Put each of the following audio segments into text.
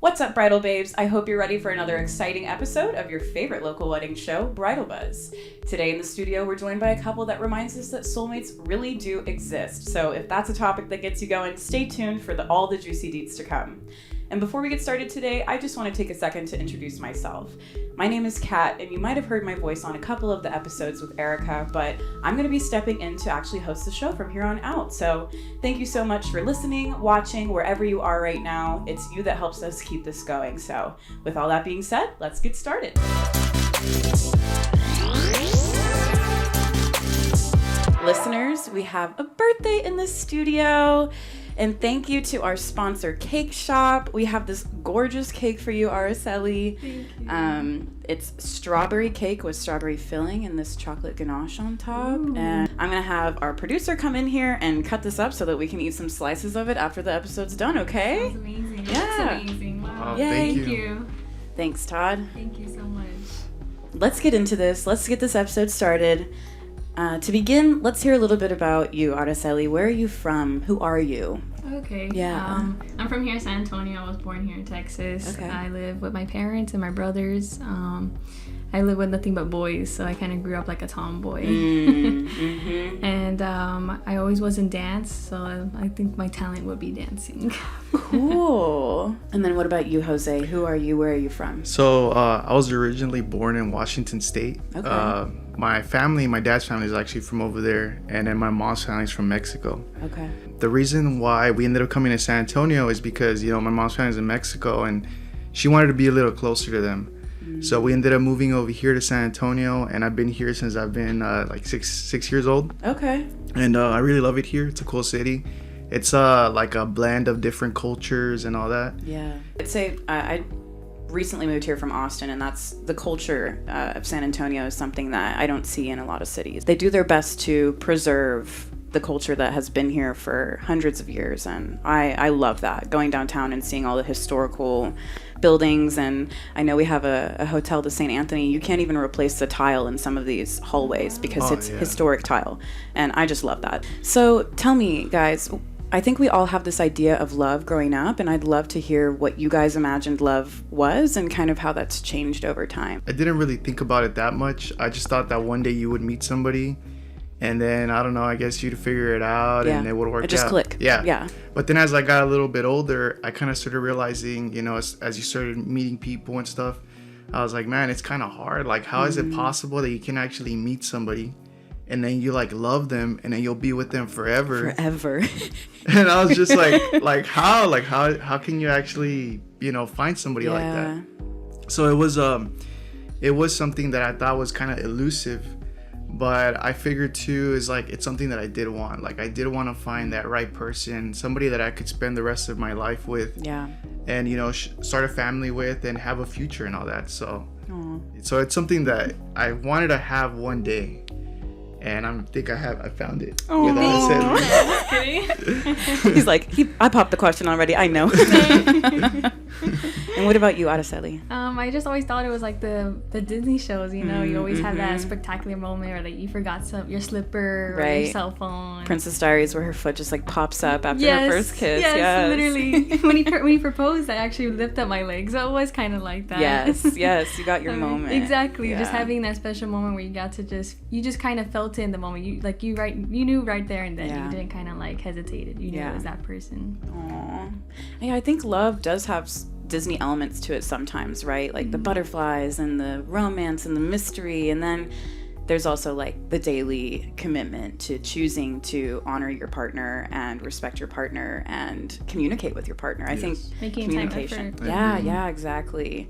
What's up, Bridal Babes? I hope you're ready for another exciting episode of your favorite local wedding show, Bridal Buzz. Today in the studio, we're joined by a couple that reminds us that soulmates really do exist. So if that's a topic that gets you going, stay tuned for all the juicy deets to come. And before we get started today, I just want to take a second to introduce myself. My name is Kat, and you might have heard my voice on a couple of the episodes with Erica, but I'm going to be stepping in to actually host the show from here on out. So thank you so much for listening, watching, wherever you are right now. It's you that helps us keep this going. So with all that being said, let's get started. Listeners, we have a birthday in the studio. And thank you to our sponsor, Cake Shop. We have this gorgeous cake for you, Araceli. Thank you. It's strawberry cake with strawberry filling and this chocolate ganache on top. Ooh. And I'm going to have our producer come in here and cut this up so that we can eat some slices of it after the episode's done, okay? Sounds amazing. Yeah. That's amazing. Wow. Yay. Thank you. Thanks, Todd. Thank you so much. Let's get into this. Let's get this episode started. To begin, let's hear a little bit about you, Araceli. Where are you from? Who are you? Okay. Yeah. I'm from here in San Antonio. I was born here in Texas. Okay. I live with my parents and my brothers. I live with nothing but boys, so I kind of grew up like a tomboy. Mm-hmm. And I always was in dance, so I think my talent would be dancing. Cool. And then what about you, Jose? Who are you? Where are you from? So I was originally born in Washington State. Okay. My dad's family is actually from over there, and then my mom's family is from Mexico. Okay. The reason why we ended up coming to San Antonio is because, my mom's family is in Mexico, and she wanted to be a little closer to them. Mm-hmm. So we ended up moving over here to San Antonio, and I've been here since I've been like six years old. Okay. And I really love it here. It's a cool city. It's like a blend of different cultures and all that. Yeah. I'd say I recently moved here from Austin, and that's the culture of San Antonio is something that I don't see in a lot of cities. They do their best to preserve the culture that has been here for hundreds of years, and I love that, going downtown and seeing all the historical buildings. And I know we have a hotel, the St. Anthony. You can't even replace the tile in some of these hallways because it's historic tile, and I just love that. So tell me, guys, I think we all have this idea of love growing up, and I'd love to hear what you guys imagined love was and kind of how that's changed over time. I didn't really think about it that much. I just thought that one day you would meet somebody, and then, I don't know, I guess you'd figure it out, and it would work out. It just click. Yeah. But then as I got a little bit older, I kind of started realizing, as you started meeting people and stuff, I was like, man, it's kind of hard. Like, how is it possible that you can actually meet somebody and then you love them, and then you'll be with them forever. And I was just like how can you actually, find somebody like that? So it was something that I thought was kind of elusive, but I figured too is it's something that I did want. Like, I did want to find that right person, somebody that I could spend the rest of my life with. Yeah. And start a family with and have a future and all that. So it's something that I wanted to have one day. And I think I found it. Oh, just kidding. He's like, I popped the question already. I know. And what about you, Araceli? I just always thought it was like the Disney shows, you always have that spectacular moment where you forgot your slipper or your cell phone. Princess Diaries, where her foot just pops up after her first kiss. Yes, literally. when he proposed, I actually lifted up my leg, so it was kind of like that. Yes, you got your moment. Exactly, just having that special moment where you got to you just kind of felt it in the moment. You knew right there and then. You didn't kind of hesitated. You knew it was that person. Aww. Yeah, I think love does have Disney elements to it sometimes, right? Like the butterflies and the romance and the mystery, and then there's also the daily commitment to choosing to honor your partner and respect your partner and communicate with your partner. I think making communication. Time effort. Yeah, exactly.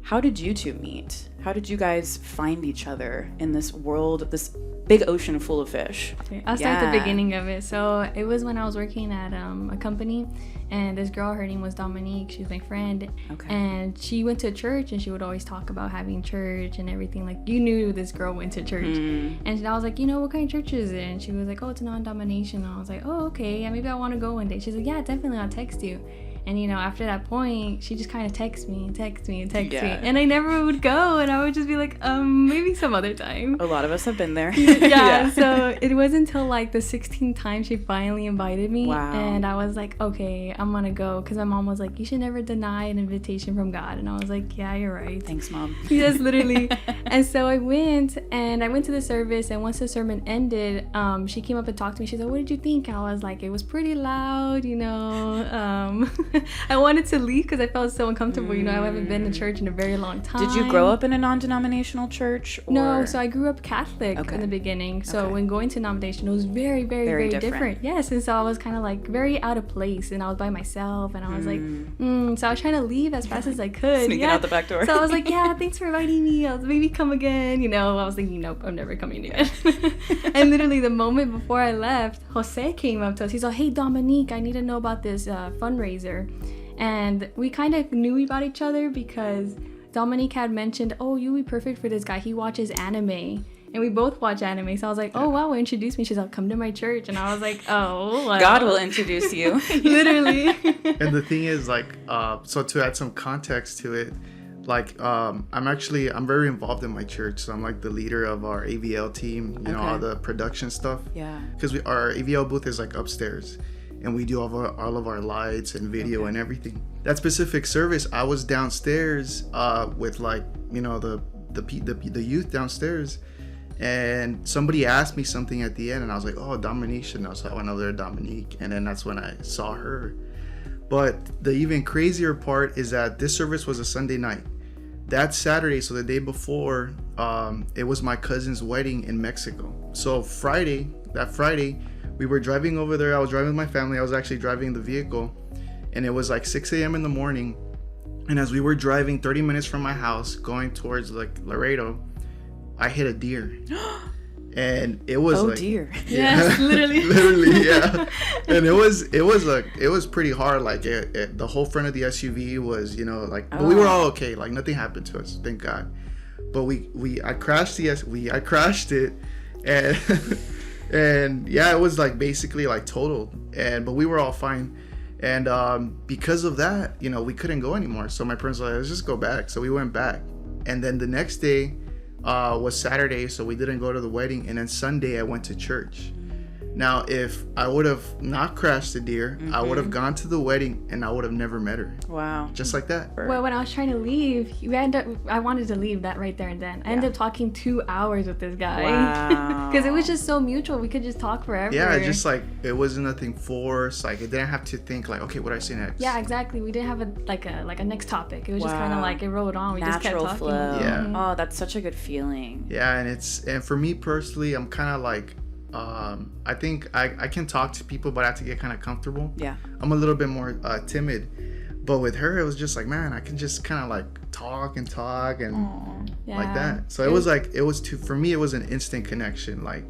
How did you two meet? How did you guys find each other in this world, this big ocean full of fish? I'll start the beginning of it. So it was when I was working at a company, and this girl, her name was Dominique. She was my friend. Okay. And she went to church, and she would always talk about having church and everything. You knew this girl went to church. And I was like, what kind of church is it? And she was like, oh, it's a non-denomination. And I was like, oh, okay. Yeah, maybe I want to go one day. She's like, yeah, definitely. I'll text you. And, you know, after that point, she just kind of texts me. Yeah. And I never would go. And I would just be like, maybe some other time. A lot of us have been there. Yeah. So it wasn't until like the 16th time she finally invited me. Wow. And I was like, okay, I'm going to go. Because my mom was like, you should never deny an invitation from God. And I was like, yeah, you're right. Thanks, Mom. Yes, literally. And so I went to the service. And once the sermon ended, she came up and talked to me. She said, what did you think? And I was like, it was pretty loud, you know. I wanted to leave because I felt so uncomfortable. You know, I haven't been to church in a very long time. Did you grow up in a non-denominational church? Or? No, so I grew up Catholic in the beginning. So when going to denomination, it was very, very, very different. Yes, and so I was kind of like very out of place, and I was by myself, and I was like, so I was trying to leave as fast as I could. Sneaking out the back door. So I was like, yeah, thanks for inviting me. I'll maybe come again. You know, I was thinking, nope, I'm never coming again. And literally the moment before I left, Jose came up to us. He's like, hey, Dominique, I need to know about this fundraiser. And we kind of knew about each other because Dominique had mentioned, oh, you'll be perfect for this guy. He watches anime. And we both watch anime. So I was like, oh, wow, introduce me. She's like, come to my church. And I was like, oh, well. God will introduce you. Literally. And the thing is, like, so to add some context to it, like, I'm very involved in my church. So I'm like the leader of our AVL team, you know, all the production stuff. Yeah. Because our AVL booth is like upstairs. And we do all of our lights and video and everything. That specific service, I was downstairs with, like, you know, the youth downstairs. And somebody asked me something at the end, and I was like, oh, Dominique should know. So I went over there, Dominique, and then that's when I saw her. But the even crazier part is that this service was a Sunday night. That Saturday, so the day before, it was my cousin's wedding in Mexico. So that Friday, we were driving over there. I was driving with my family. I was actually driving the vehicle, and it was like 6 a.m. in the morning. And as we were driving 30 minutes from my house, going towards like Laredo, I hit a deer. And it was deer. Yeah, yes, literally. Literally, yeah. And it was pretty hard. Like the whole front of the SUV was, you know, like, but we were all okay. Like nothing happened to us, thank God. But I crashed it, and and yeah, it was like basically like totaled. But we were all fine. And because of that, you know, we couldn't go anymore. So my parents were like, let's just go back. So we went back, and then the next day was Saturday, so we didn't go to the wedding. And then Sunday I went to church. Now, if I would have not crashed the deer, I would have gone to the wedding and I would have never met her. Wow. Just like that. Well, when I was trying to leave, I wanted to leave that right there and then. I ended up talking 2 hours with this guy. Wow. Because it was just so mutual. We could just talk forever. Yeah, just like, it wasn't nothing forced. Like, I didn't have to think like, okay, what do I say next? Yeah, exactly. We didn't have a next topic. It was just kind of like it rolled on. We Natural just kept talking. flow. Yeah. Oh, that's such a good feeling. Yeah, and for me personally, I'm kind of like, I think I can talk to people, but I have to get kind of comfortable. Yeah. I'm a little bit more timid. But with her, it was just like, man, I can just kind of like talk and like that. So for me, it was an instant connection. Like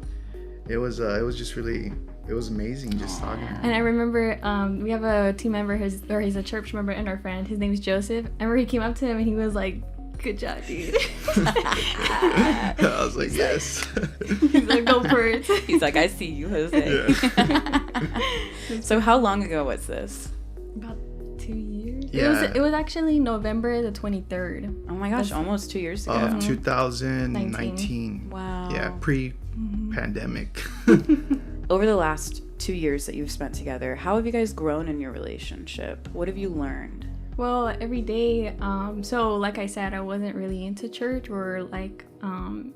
it was just really, it was amazing just talking. And I remember we have a team member, he's a church member and our friend. His name is Joseph. I remember he came up to him and he was like, good job, dude. I was like, yes. He's like, go for it. He's like, I see you, Jose. Yeah. So how long ago was this? About 2 years. Yeah. It was actually November the 23rd. Oh my gosh, almost 2 years ago. Of 2019. Wow. Yeah, pre-pandemic. Over the last 2 years that you've spent together, how have you guys grown in your relationship? What have you learned? Well, every day, so like I said, I wasn't really into church or like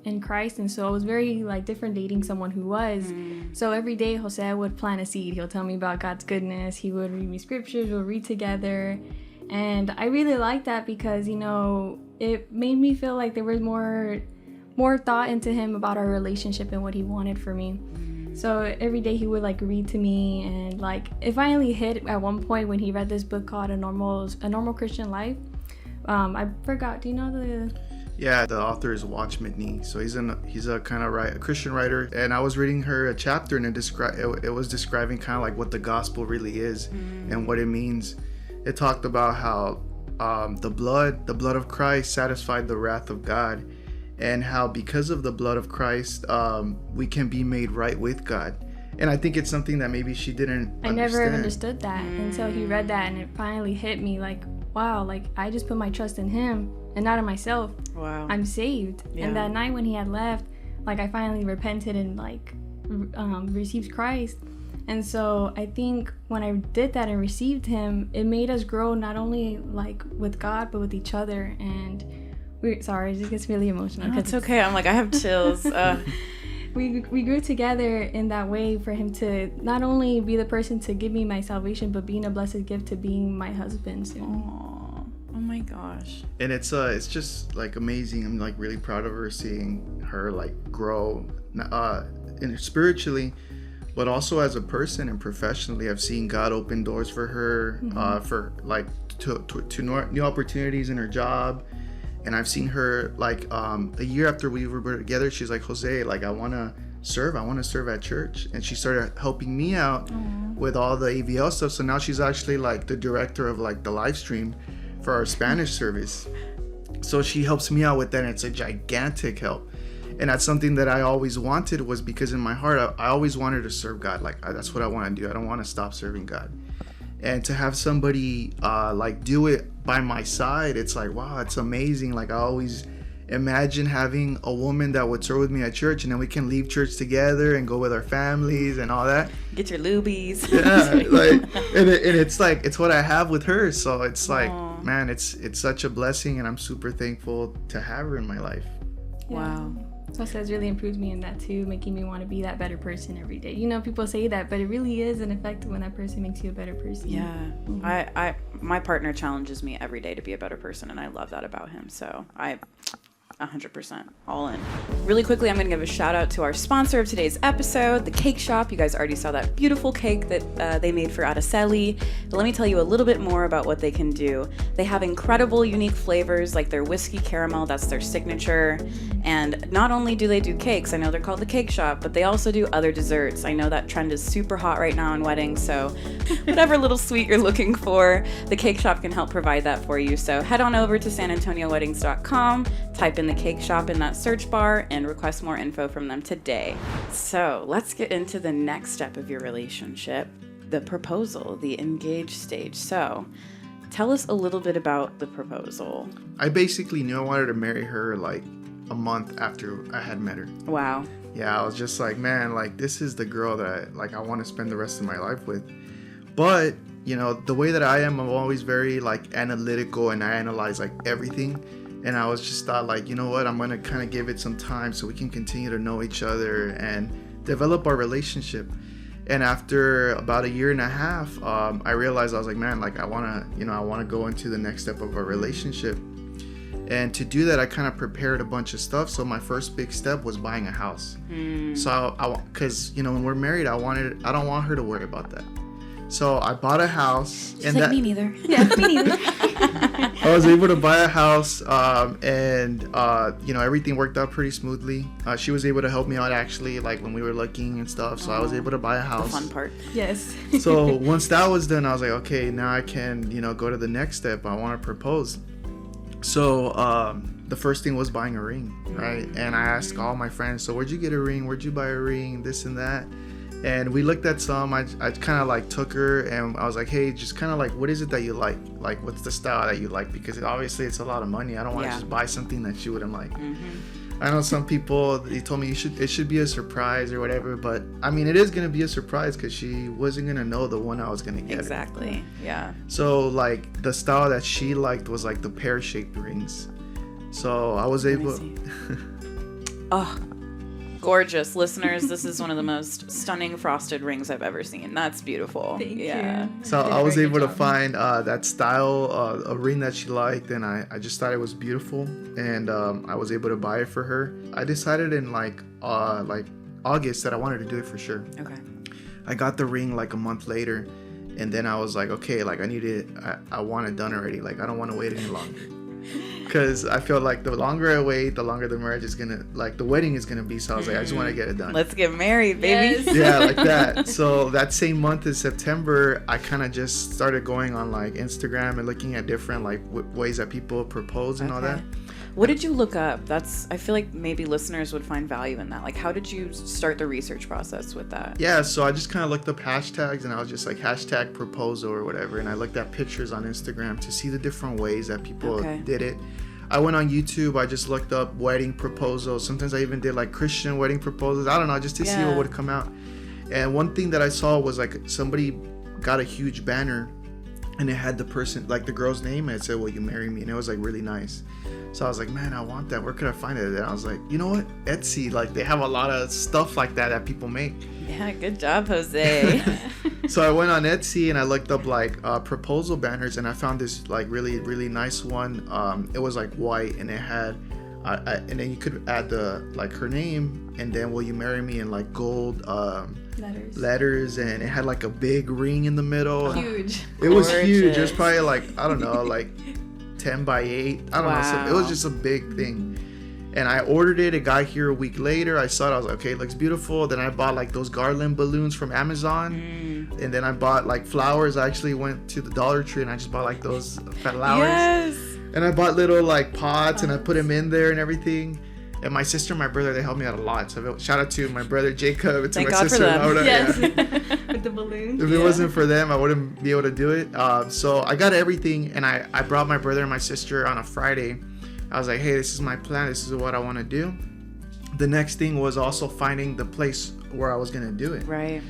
in Christ, and so I was very like different dating someone who was. So every day Jose would plant a seed. He'll tell me about God's goodness. He would read me scriptures, we'll read together. And I really liked that because, you know, it made me feel like there was more thought into him about our relationship and what he wanted for me. So every day he would like read to me, and like it finally hit at one point when he read this book called A Normal Christian Life. I forgot. Do you know the? Yeah, the author is Watchman Nee. So he's a kind of a Christian writer, and I was reading her a chapter, and it was describing kind of like what the gospel really is and what it means. It talked about how the blood of Christ satisfied the wrath of God. And how because of the blood of Christ, we can be made right with God. And I think it's something that maybe she didn't I never understood that until he read that, and it finally hit me like, wow, like I just put my trust in him and not in myself. Wow. I'm saved. Yeah. And that night when he had left, like I finally repented and like received Christ. And so I think when I did that and received him, it made us grow not only like with God but with each other. And sorry, it just gets really emotional. No, it's okay. I'm like, I have chills. We grew together in that way for him to not only be the person to give me my salvation, but being a blessed gift to being my husband soon. Aww. Oh my gosh. And it's just like amazing. I'm like really proud of her, seeing her like grow spiritually, but also as a person and professionally. I've seen God open doors for her, for like to new opportunities in her job. And I've seen her like a year after we were together, she's like, Jose, like I want to serve at church. And she started helping me out with all the AVL stuff. So now she's actually like the director of like the live stream for our Spanish service. So she helps me out with that, and it's a gigantic help. And that's something that I always wanted, was because in my heart, I always wanted to serve God. Like that's what I want to do. I don't want to stop serving God. And to have somebody like do it by my side, it's like, wow, it's amazing. Like I always imagine having a woman that would serve with me at church, and then we can leave church together and go with our families and all that. Get your lubies. Yeah, like and it's like it's what I have with her. So it's like, man, it's such a blessing, and I'm super thankful to have her in my life. Wow. So it's really improved me in that too, making me want to be that better person every day. You know, people say that, but it really is an effect when that person makes you a better person. Yeah. I my partner challenges me every day to be a better person, and I love that about him. So I 100% all in. Really quickly, I'm going to give a shout out to our sponsor of today's episode, The Cake Shop. You guys already saw that beautiful cake that they made for Araceli. But let me tell you a little bit more about what they can do. They have incredible, unique flavors like their whiskey caramel, that's their signature. And not only do they do cakes, I know they're called The Cake Shop, but they also do other desserts. I know that trend is super hot right now in weddings, so whatever little sweet you're looking for, The Cake Shop can help provide that for you. So head on over to sanantonioweddings.com, type in The Cake Shop in that search bar, and request more info from them today. So let's get into the next step of your relationship, the proposal, the engaged stage. So tell us a little bit about the proposal. I basically knew I wanted to marry her like a month after I had met her. Wow. Yeah, I was just like, man, like this is the girl that I want to spend the rest of my life with. But you know, the way that I am, I'm always very like analytical, and I analyze like everything. And I was just thought like, you know what, I'm going to kind of give it some time so we can continue to know each other and develop our relationship. And after about a year and a half, I realized, I was like, man, like I want to go into the next step of our relationship. And to do that, I kind of prepared a bunch of stuff. So my first big step was buying a house. So because, you know, when we're married, I don't want her to worry about that. So I bought a house. She's like, me neither. Yeah, me neither. I was able to buy a house, and you know, everything worked out pretty smoothly. She was able to help me out actually, like when we were looking and stuff. So I was able to buy a house. The fun part. Yes. So once that was done, I was like, okay, now I can, you know, go to the next step. I want to propose. So the first thing was buying a ring, right? And I asked all my friends, so where'd you get a ring? Where'd you buy a ring? This and that. And we looked at some. I kind of like took her, and I was like, hey, just kind of like, what is it that you like? Like, what's the style that you like? Because obviously it's a lot of money. I don't want to just buy something that she wouldn't like. I know some people, they told me it should be a surprise or whatever, but I mean, it is going to be a surprise because she wasn't going to know the one I was going to get. Exactly. Yeah. So like the style that she liked was like the pear-shaped rings. So I was able. Oh, gorgeous. Listeners, this is one of the most stunning frosted rings I've ever seen. That's beautiful. Thank you. So I was able to find that style, a ring that she liked, and I just thought it was beautiful, and I was able to buy it for her. I decided in like August that I wanted to do it for sure. Okay. I got the ring like a month later, and then I was like, okay, like I want it done already. Like I don't want to wait any longer. because I feel like the longer I wait, the longer the marriage is gonna, like the wedding is gonna be. So I was like, I just want to get it done. Let's get married, baby. Yes. Yeah, like that. So that same month in September, I kind of just started going on like Instagram and looking at different like ways that people propose and all that. What did you look up? I feel like maybe listeners would find value in that. Like, how did you start the research process with that? Yeah, so I just kind of looked up hashtags, and I was just like hashtag proposal or whatever, and I looked at pictures on Instagram to see the different ways that people did it. I went on YouTube, I just looked up wedding proposals. Sometimes I even did like Christian wedding proposals. I don't know, just to see what would come out. And one thing that I saw was like somebody got a huge banner, and it had the person, like the girl's name, and it said, "Will you marry me?" And it was like really nice. So I was like, man, I want that. Where could I find it? And I was like, you know what? Etsy, like they have a lot of stuff like that people make. Yeah, good job, Jose. So I went on Etsy and I looked up like proposal banners, and I found this like really, really nice one. It was like white, and it had, and then you could add the like her name, and then "Will you marry me?" in like gold letters, and it had like a big ring in the middle. Huge. It was huge. It was probably like, I don't know, like 10 by 8. I don't know. So it was just a big thing. And I ordered it. It got here a week later. I saw it. I was like, okay, it looks beautiful. Then I bought like those garland balloons from Amazon. And then I bought like flowers. I actually went to the Dollar Tree and I just bought like those flowers. Yes. And I bought little like pots and I put them in there and everything. And my sister and my brother, they helped me out a lot. So shout out to my brother Jacob and to Thank my God sister for them. Laura. Yes. Yeah. With the balloons. If it wasn't for them, I wouldn't be able to do it. So I got everything, and I brought my brother and my sister on a Friday. I was like, hey, this is my plan. This is what I want to do. The next thing was also finding the place where I was going to do it. Right.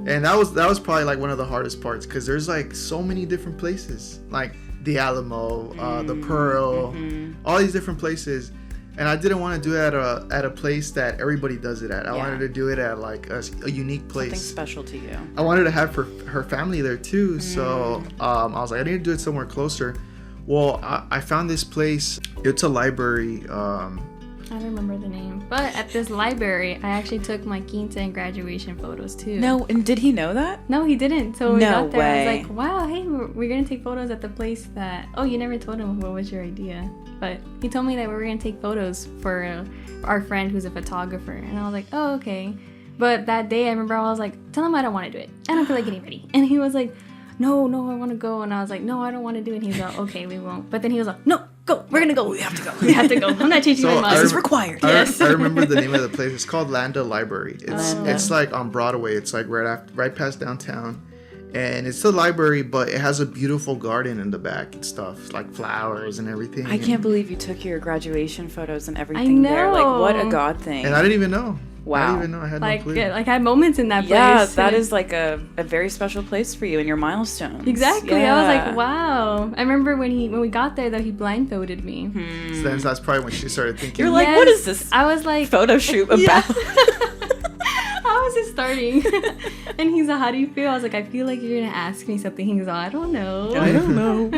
And that was probably like one of the hardest parts, because there's like so many different places, like the Alamo, the Pearl, all these different places. And I didn't want to do it at a place that everybody does it at. I wanted to do it at like a unique place. Something special to you. I wanted to have her family there too. So I was like, I need to do it somewhere closer. Well, I found this place. It's a library. I don't remember the name. But at this library, I actually took my quinta and graduation photos too. No, and did he know that? No, he didn't. So when we got there, way. I was like, wow, hey, we're going to take photos at the place that... Oh, you never told him what was your idea. But he told me that we were going to take photos for our friend who's a photographer. And I was like, oh, okay. But that day, I remember I was like, tell him I don't want to do it. I don't feel like getting ready. And he was like, no, I want to go. And I was like, no, I don't want to do it. And he was like, okay, we won't. But then he was like, no, go. We're going to go. We have to go. We have to go. I'm not changing my mind. This is required. Yes. I remember the name of the place. It's called Landa Library. It's like on Broadway. It's like right past downtown. And it's a library, but it has a beautiful garden in the back and stuff, like flowers and everything. I can't believe you took your graduation photos and everything there. Like, what a God thing. And I didn't even know. Wow. I didn't even know. I had no clue. Like, I had moments in that place. Yeah, that is like a very special place for you and your milestones. Exactly. Yeah. I was like, wow. I remember when we got there, though, he blindfolded me. So then that's probably when she started thinking. You're like, what is this I was like, photo shoot about? how is it starting? And he's like, how do you feel? I was like, I feel like you're going to ask me something. He's like, I don't know. I don't know.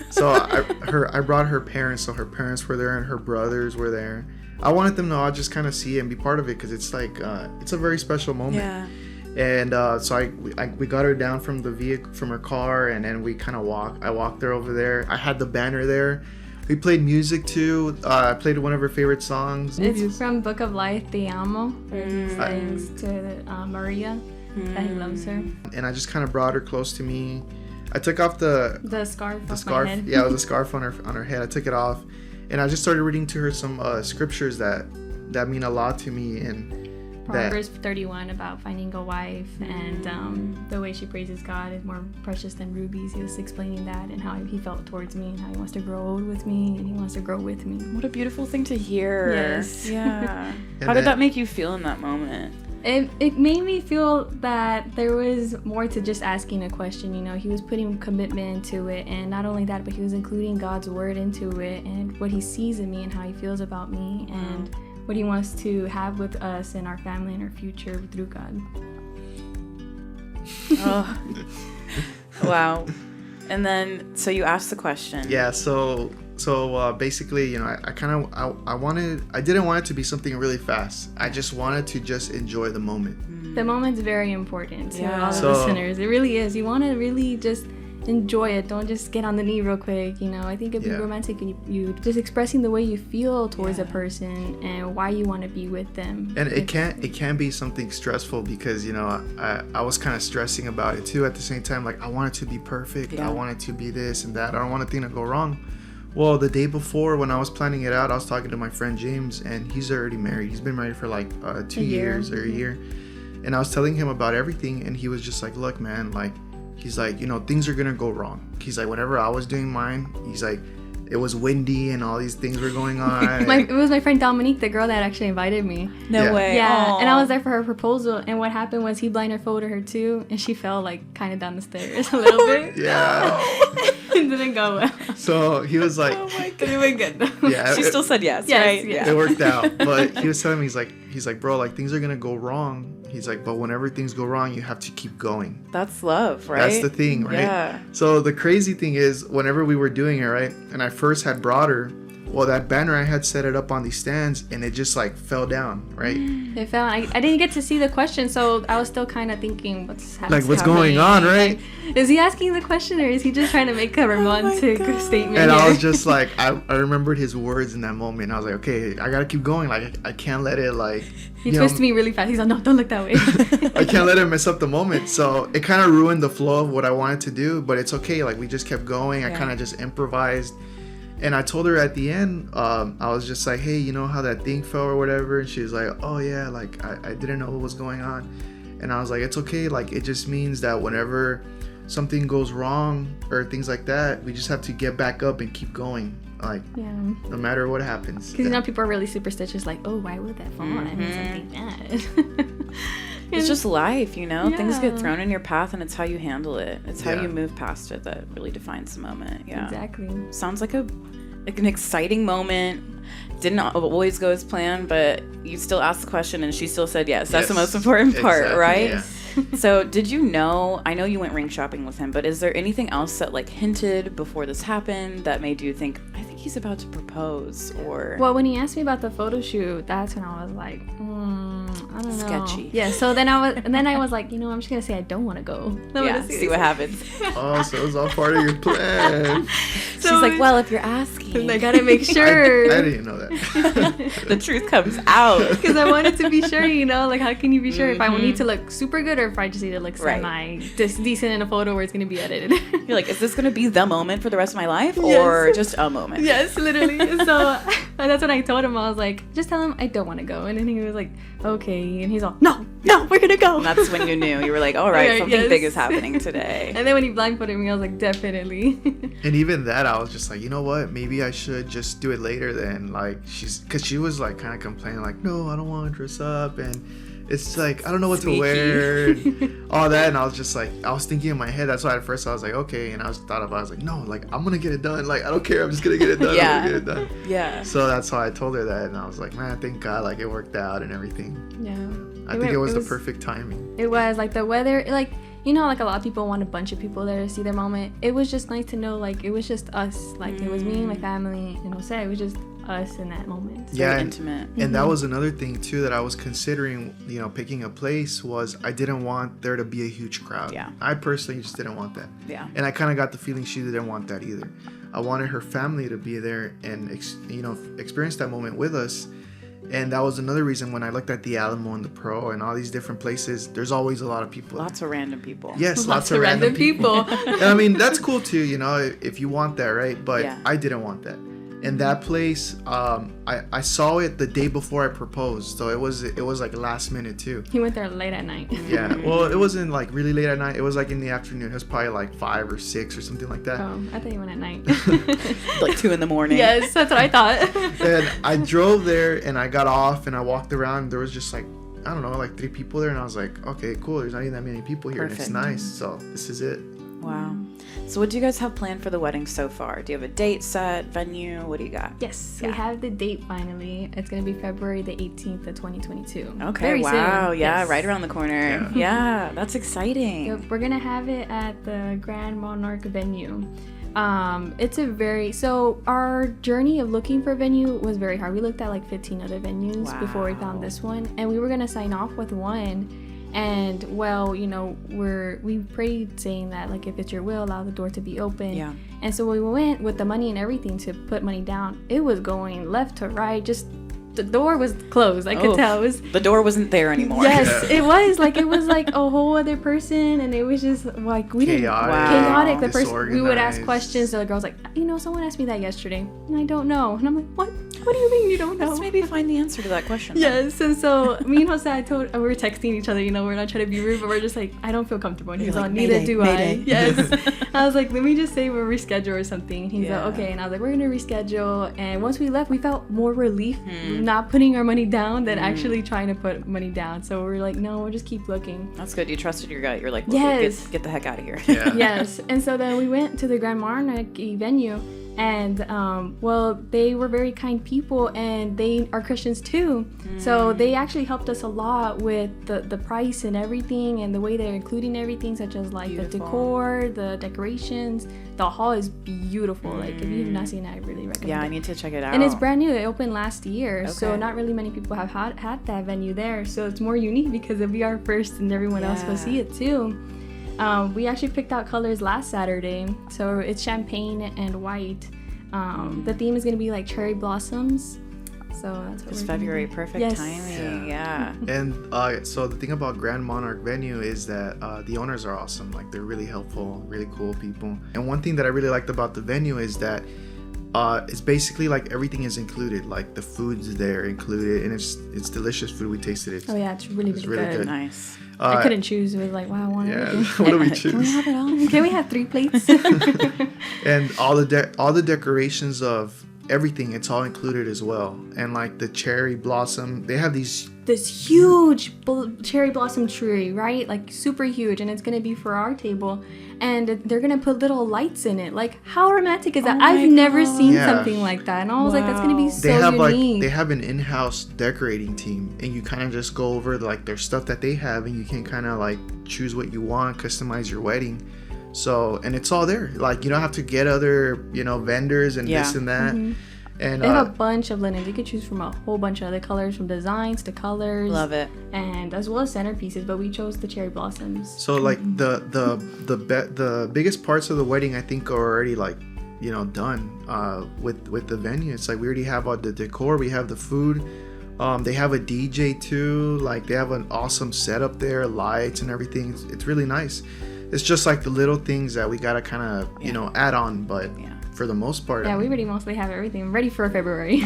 So I brought her parents. So her parents were there and her brothers were there. I wanted them to all just kind of see it and be part of it, because it's like it's a very special moment. Yeah. And so we got her down from the vehicle, from her car, and then we kind of walked. I walked her over there. I had the banner there. We played music too. I played one of her favorite songs. It's from Book of Life, Te Amo, where he sings to Maria that he loves her. And I just kind of brought her close to me. I took off the scarf off scarf. my head. Yeah, it was a scarf on her head. I took it off, and I just started reading to her some scriptures that mean a lot to me. And Proverbs 31 about finding a wife, and the way she praises God is more precious than rubies. He was explaining that and how he felt towards me and how he wants to grow old with me and he wants to grow with me. What a beautiful thing to hear. Yes. Yeah. How did that make you feel in that moment? It made me feel that there was more to just asking a question. You know, he was putting commitment into it, and not only that, but he was including God's word into it and what he sees in me and how he feels about me and what he wants to have with us and our family and our future through God. Oh. Wow. And then, so you asked the question. Yeah, so basically, you know, I didn't want it to be something really fast. I just wanted to just enjoy the moment. The moment's very important to all the So- listeners. It really is. You want to really just enjoy it. Don't just get on the knee real quick, you know. I think it'd be romantic and you just expressing the way you feel towards a person and why you want to be with them. And it can be something stressful because, you know, I was kind of stressing about it too at the same time. Like, I want it to be perfect. I want it to be this and that. I don't want a thing to go wrong. Well, the day before when I was planning it out, I was talking to my friend James, and he's already married. He's been married for like 2 years or a year. And I was telling him about everything, and he was just like, look, man, like, he's like, you know, things are going to go wrong. He's like, whenever I was doing mine, he's like, it was windy and all these things were going on. It was my friend Dominique, the girl that actually invited me. No way. Yeah, Aww. and I was there for her proposal, and what happened was he blinded folded her too, and she fell like kind of down the stairs a little bit. Yeah. It didn't go well. So he was like, Oh my But god. it went good though. yeah, She still said yes, Yes, right? yeah. it worked out. But he was telling me, he's like, bro, like, things are going to go wrong. He's like, but whenever things go wrong, you have to keep going. That's love, right? That's the thing, right? Yeah. So the crazy thing is, whenever we were doing it, right, and I first had brought her, well, that banner, I had set it up on these stands, and it just, like, fell down, right? It fell. I didn't get to see the question, so I was still kind of thinking, what's happening? Like, what's going on, right? Is he asking the question, or is he just trying to make a romantic statement? And I here? was just like, I remembered his words in that moment. I was like, okay, I gotta keep going. Like, I can't let it, like... He twisted me really fast. He's like, no, don't look that way. I can't let it mess up the moment. So it kind of ruined the flow of what I wanted to do, but it's okay. Like, we just kept going. I kind of just improvised. And I told her at the end, I was just like, hey, you know how that thing fell or whatever? And she was like, oh yeah, like, I didn't know what was going on. And I was like, it's okay. Like, it just means that whenever something goes wrong or things like that, we just have to get back up and keep going. Like, no matter what happens. Because, you know, people are really superstitious, like, oh, why would that fall? I mean, something bad. It's just life, you know? Things Yeah. get thrown in your path, and it's how you handle it. It's how Yeah. you move past it that really defines the moment. Yeah. Exactly. Sounds like an exciting moment. Didn't always go as planned, but you still asked the question, and she still said yes. That's the most important part, Exactly, right? yeah. So did you know, I know you went ring shopping with him, but is there anything else that like hinted before this happened that made you think, I think he's about to propose? Or Well, when he asked me about the photo shoot, that's when I was like, I don't know. Sketchy. Yeah, so then I was like, you know, I'm just going to say I don't want to go. yeah, see what happens. Oh, so it was all part of your plan. She's like, well, if you're asking. I got to make sure. I didn't know that. The truth comes out. Because I wanted to be sure, you know, like, how can you be sure if I need to look super good or if I just need to look decent in a photo where it's going to be edited? You're like, is this going to be the moment for the rest of my life or just a moment? Yes, literally. So that's when I told him, I was like, just tell him I don't want to go. And then he was like, okay. And he's all, no, we're going to go. And that's when you knew. You were like, all right, something yes. big is happening today. And then when he blindfolded me, I was like, definitely. And even that, I was just like, you know what? Maybe I should just do it later then. Like, because she was like kind of complaining, like, no, I don't want to dress up. And it's like, I don't know what to wear. And all that. And I was just like, I was thinking in my head. That's why at first I was like, okay. And I was like, no, like, I'm going to get it done. Like, I don't care. I'm just going to get it done. Yeah. I'm going to get it done. Yeah. So that's how I told her that. And I was like, man, thank God, like, it worked out and everything. Yeah. I think it was the perfect timing. It was like the weather, like, you know, like a lot of people want a bunch of people there to see their moment. It was just nice to know, like, it was just us. Like, it was me, my family, and Jose. It was just us in that moment. Very and, intimate. And that was another thing, too, that I was considering, you know, picking a place was I didn't want there to be a huge crowd. Yeah. I personally just didn't want that. Yeah. And I kind of got the feeling she didn't want that either. I wanted her family to be there and, experience that moment with us. And that was another reason when I looked at the Alamo and the Pro and all these different places, there's always a lot of people. Lots of random people. Yes, lots of random people. And I mean, that's cool too, you know, if you want that, right? But I didn't want that. And that place, I saw it the day before I proposed, so it was like last minute too. He went there late at night. Yeah, well, it wasn't like really late at night. It was like in the afternoon. It was probably like 5 or 6 or something like that. Oh, I thought he went at night. Like 2 a.m. Yes, that's what I thought. And I drove there and I got off and I walked around. And there was just like, I don't know, like 3 people there, and I was like, okay, cool. There's not even that many people here, Perfect. and it's nice. So this is it. Wow. So what do you guys have planned for the wedding so far? Do you have a date set, venue? What do you got? Yes, we have the date finally. It's going to be February the 18th of 2022. Okay, Very wow. soon. Yeah, Yes. right around the corner. Yeah, that's exciting. Yep, we're going to have it at the Grand Monarch venue. So our journey of looking for a venue was very hard. We looked at like 15 other venues before we found this one, and we were going to sign off with one. And well, we prayed saying that, like, if it's your will, allow the door to be open. Yeah. And so we went with the money and everything to put money down. It was going left to right, just the door was closed. I could tell. The door wasn't there anymore. Yes, it was like a whole other person, and it was just like chaotic. The person, we would ask questions. The girl's like, someone asked me that yesterday, and I don't know. And I'm like, what? What do you mean you don't know? Let's maybe find the answer to that question. Yes, and so me and Jose, we were texting each other. We're not trying to be rude, but we're just like, I don't feel comfortable. And he's like, neither do I. Yes. I was like, let me just say we'll reschedule or something. And he's like, okay. And I was like, we're gonna reschedule. And once we left, we felt more relief not putting our money down than actually trying to put money down. So we're like, no, we'll just keep looking. That's good. You trusted your gut. You're like, yes, get the heck out of here. Yeah. Yes. And so then we went to the Grand Monarchy venue. And they were very kind people, and they are Christians too. So they actually helped us a lot with the price and everything, and the way they're including everything, such as like the decor, the decorations. The hall is beautiful. Like, if you've not seen it, I really recommend it. Yeah, I need to check it out. And it's brand new. It opened last year, so not really many people have had that venue there. So it's more unique because it'll be our first, and everyone else will see it too. We actually picked out colors last Saturday, so it's champagne and white. The theme is going to be like cherry blossoms, so that's what it's we're February. doing. Perfect Yes. timing. Yeah. And so the thing about Grand Monarch venue is that the owners are awesome. Like, they're really helpful, really cool people. And one thing that I really liked about the venue is that it's basically like everything is included. Like, the food's there included, and it's delicious food. We tasted it. Oh yeah, it's really good. Nice. I couldn't choose. It was like, wow, I want everything. What do we choose? Can we have it all? Can we have 3 plates? And all the decorations of everything, it's all included as well. And like the cherry blossom, they have this huge cherry blossom tree, right? Like, super huge, and it's gonna be for our table. And they're gonna put little lights in it. Like, how romantic is that? I've never seen something like that, and I was like, that's gonna be so unique. They have an in-house decorating team, and you kind of just go over like their stuff that they have, and you can kind of like choose what you want, customize your wedding. So, and it's all there. Like, you don't have to get other vendors and this and that. And they have a bunch of linens. You could choose from a whole bunch of other colors, from designs to colors. Love it. And as well as centerpieces, but we chose the cherry blossoms. So like the biggest parts of the wedding, I think, are already like done with the venue. It's like we already have all the decor, we have the food. They have a DJ too. Like, they have an awesome setup there, lights and everything. It's really nice. It's just like the little things that we gotta kind of add on, but for the most part, we already mostly have everything ready for February.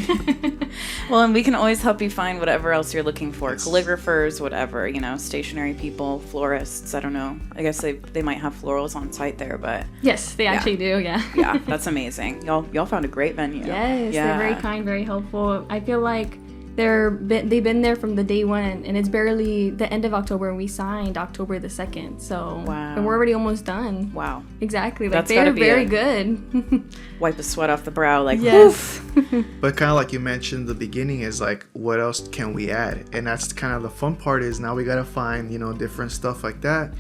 Well, and we can always help you find whatever else you're looking for. Calligraphers, whatever, stationery people, florists. I don't know. I guess they might have florals on site there, but yes, they actually do. Yeah. Yeah, that's amazing. Y'all found a great venue. Yes, they're very kind, very helpful. I feel like they've been there from the day one, and it's barely the end of October, and we signed October the 2nd. So and we're already almost done. Wow. Exactly. Like, they're very good. Wipe the sweat off the brow. Like, yes. But kind of like you mentioned, the beginning is like, what else can we add? And that's kind of the fun part, is now we gotta find different stuff like that.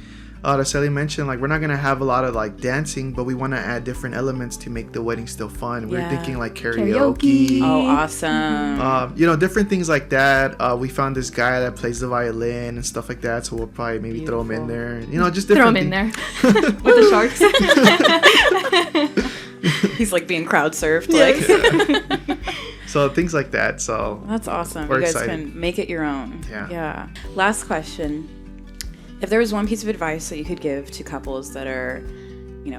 Araceli mentioned, like, we're not gonna have a lot of like dancing, but we want to add different elements to make the wedding still fun. We're thinking like karaoke. Oh, awesome. Different things like that. We found this guy that plays the violin and stuff like that, so we'll probably maybe throw him in there. Just different throw him in there with the sharks. He's like being crowd surfed. Yes. Like. So things like that. So that's awesome. We're you guys excited. Can make it your own. Yeah. Last question. If there was one piece of advice that you could give to couples that are,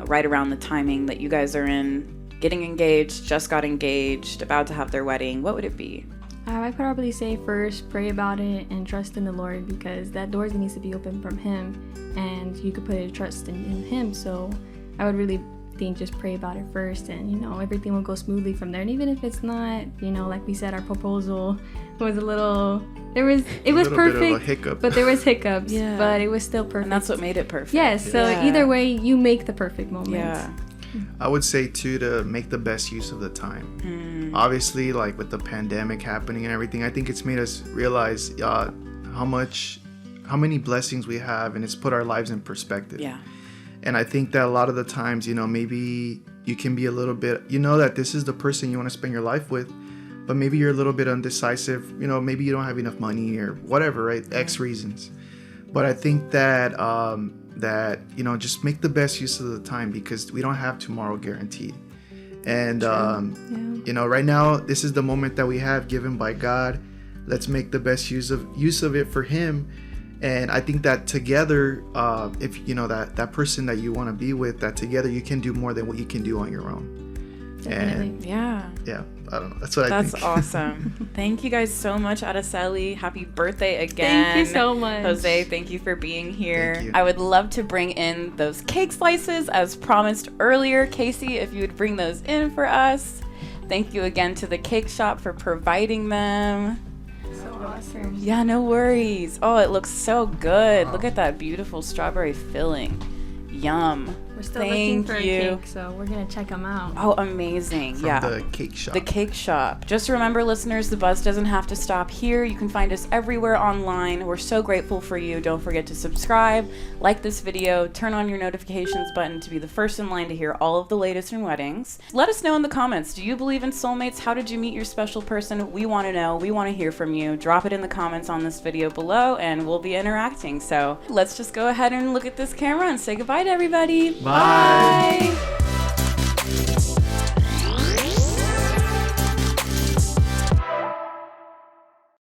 right around the timing that you guys are in, getting engaged, just got engaged, about to have their wedding, what would it be? I'd probably say first, pray about it and trust in the Lord, because that door needs to be open from Him, and you could put your trust in Him. So I would really think just pray about it first, and everything will go smoothly from there. And even if it's not, like we said, our proposal was a little, it was perfect, bit of a hiccup. But there was hiccups, but it was still perfect. And that's what made it perfect. Yes, so either way, you make the perfect moment. Yeah. I would say too, to make the best use of the time. Obviously, like with the pandemic happening and everything, I think it's made us realize how many blessings we have, and it's put our lives in perspective. Yeah. And I think that a lot of the times, maybe you can be a little bit, that this is the person you want to spend your life with, but maybe you're a little bit undecisive. Maybe you don't have enough money or whatever, right? X reasons. But I think that that, you know, just make the best use of the time, because we don't have tomorrow guaranteed. And you know, right now this is the moment that we have given by God. Let's make the best use of it for Him. And I think that together, if you know that person that you want to be with, that together you can do more than what you can do on your own. Definitely. And Yeah. I don't know. That's what I think. That's awesome. Thank you guys so much, Araceli. Happy birthday again. Thank you so much. Jose, thank you for being here. Thank you. I would love to bring in those cake slices as promised earlier. Casey, if you would bring those in for us. Thank you again to the cake shop for providing them. So awesome. Yeah, no worries. Oh, it looks so good. Look at that beautiful strawberry filling. Yum. We're still Thank looking for you. a cake, so we're gonna check them out. Oh, amazing. From yeah. the cake shop. The cake shop. Just remember, listeners, the buzz doesn't have to stop here. You can find us everywhere online. We're so grateful for you. Don't forget to subscribe, like this video, turn on your notifications button to be the first in line to hear all of the latest in weddings. Let us know in the comments. Do you believe in soulmates? How did you meet your special person? We want to know. We want to hear from you. Drop it in the comments on this video below, and we'll be interacting. So let's just go ahead and look at this camera and say goodbye to everybody. Bye. Bye.